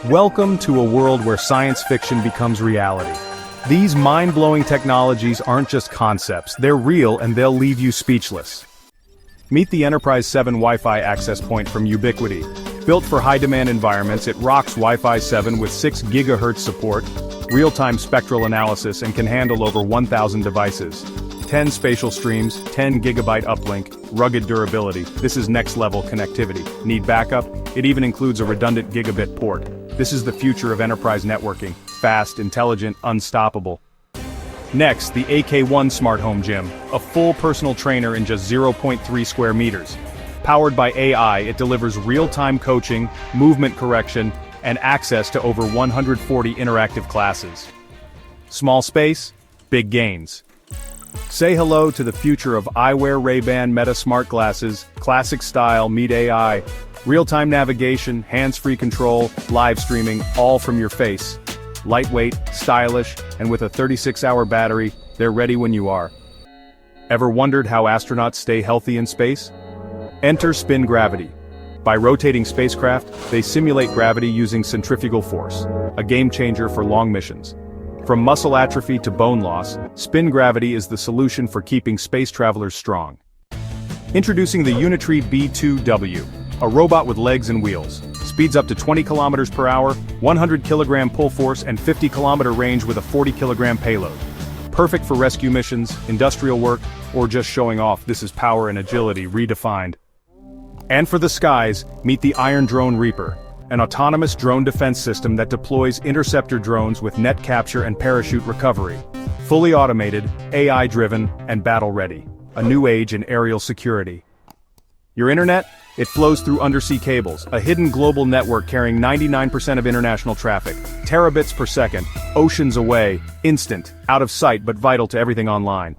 Welcome to a world where science fiction becomes reality. These mind-blowing technologies aren't just concepts, they're real and they'll leave you speechless. Meet the Enterprise 7 Wi-Fi access point from Ubiquiti. Built for high-demand environments, it rocks Wi-Fi 7 with 6 GHz support, real-time spectral analysis, and can handle over 1,000 devices. 10 spatial streams, 10 GB uplink, rugged durability. This is next-level connectivity. Need backup? It even includes a redundant gigabit port. This is the future of enterprise networking. Fast, intelligent, unstoppable. Next, the AK1 Smart Home Gym, a full personal trainer in just 0.3 square meters. Powered by AI, it delivers real-time coaching, movement correction, and access to over 140 interactive classes. Small space, big gains. Say hello to the future of eyewear Ray-Ban Meta smart glasses, classic style meet AI, real-time navigation, hands-free control, live streaming, all from your face. Lightweight, stylish, and with a 36-hour battery, they're ready when you are. Ever wondered how astronauts stay healthy in space? Enter spin gravity. By rotating spacecraft, they simulate gravity using centrifugal force, a game-changer for long missions. From muscle atrophy to bone loss, spin gravity is the solution for keeping space travelers strong. Introducing the Unitree B2W, a robot with legs and wheels. Speeds up to 20 kilometers per hour, 100 kilogram pull force, and 50 kilometer range with a 40 kilogram payload. Perfect for rescue missions, industrial work, or just showing off. This is power and agility redefined. And for the skies, meet the Iron Drone Reaper, an autonomous drone defense system that deploys interceptor drones with net capture and parachute recovery. Fully automated, AI-driven, and battle-ready. A new age in aerial security. Your internet? It flows through Undersea Cables, a hidden global network carrying 99% of international traffic. Terabits per second, oceans away, instant, out of sight but vital to everything online.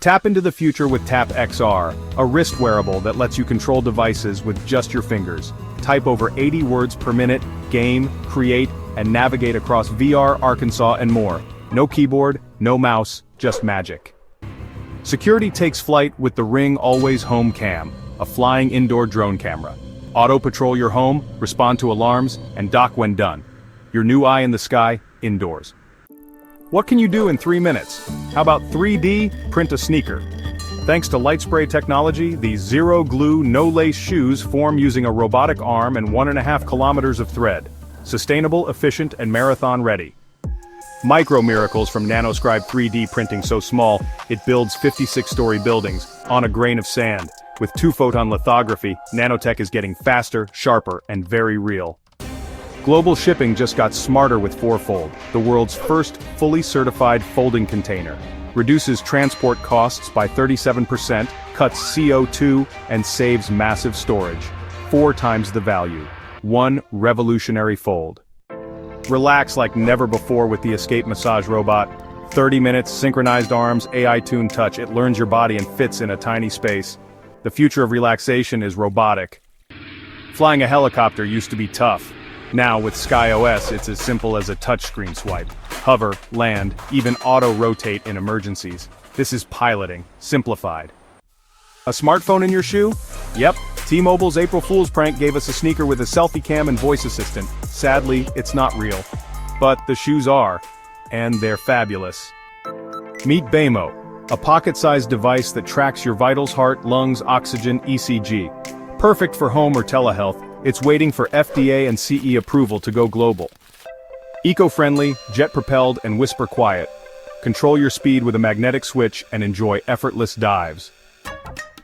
Tap into the future with Tap XR, a wrist wearable that lets you control devices with just your fingers. Type over 80 words per minute, game, create, and navigate across VR, Arkansas, and more. No keyboard, no mouse, just magic. Security takes flight with the Ring Always Home Cam, a flying indoor drone camera. Auto-patrol your home, respond to alarms, and dock when done. Your new eye in the sky, indoors. What can you do in 3 minutes? How about 3D, print a sneaker? Thanks to light spray technology, these zero-glue, no-lace shoes form using a robotic arm and 1.5 kilometers of thread. Sustainable, efficient, and marathon-ready. Micro-miracles from Nanoscribe 3D printing so small, it builds 56-story buildings, on a grain of sand. With 2-photon lithography, nanotech is getting faster, sharper, and very real. Global shipping just got smarter with FourFold, the world's first fully certified folding container. Reduces transport costs by 37%, cuts CO2, and saves massive storage. 4 times the value. One revolutionary fold. Relax like never before with the Escape Massage Robot. 30 minutes, synchronized arms, AI-tuned touch. It learns your body and fits in a tiny space. The future of relaxation is robotic. Flying a helicopter used to be tough. Now with SkyOS, it's as simple as a touchscreen swipe. Hover, land, even auto-rotate in emergencies. This is piloting, simplified. A smartphone in your shoe? Yep, T-Mobile's April Fool's prank gave us a sneaker with a selfie cam and voice assistant. Sadly, it's not real. But the shoes are, and they're fabulous. Meet Beimo, a pocket-sized device that tracks your vitals, heart, lungs, oxygen, ECG. Perfect for home or telehealth, it's waiting for FDA and CE approval to go global. Eco-friendly, jet-propelled, and whisper quiet. Control your speed with a magnetic switch and enjoy effortless dives.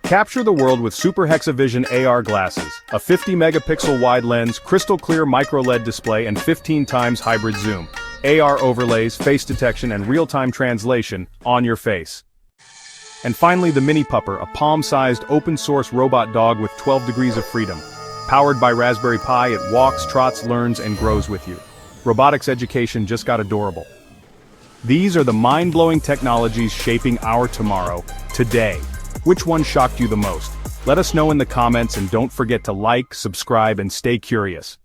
Capture the world with SuperHexa Vision AR glasses, a 50-megapixel wide lens, crystal-clear micro-LED display, and 15 times hybrid zoom. AR overlays, face detection, and real-time translation on your face. And finally the Mini Pupper, a palm-sized open-source robot dog with 12 degrees of freedom. Powered by Raspberry Pi, it walks, trots, learns, and grows with you. Robotics education just got adorable. These are the mind-blowing technologies shaping our tomorrow, today. Which one shocked you the most? Let us know in the comments and don't forget to like, subscribe, and stay curious.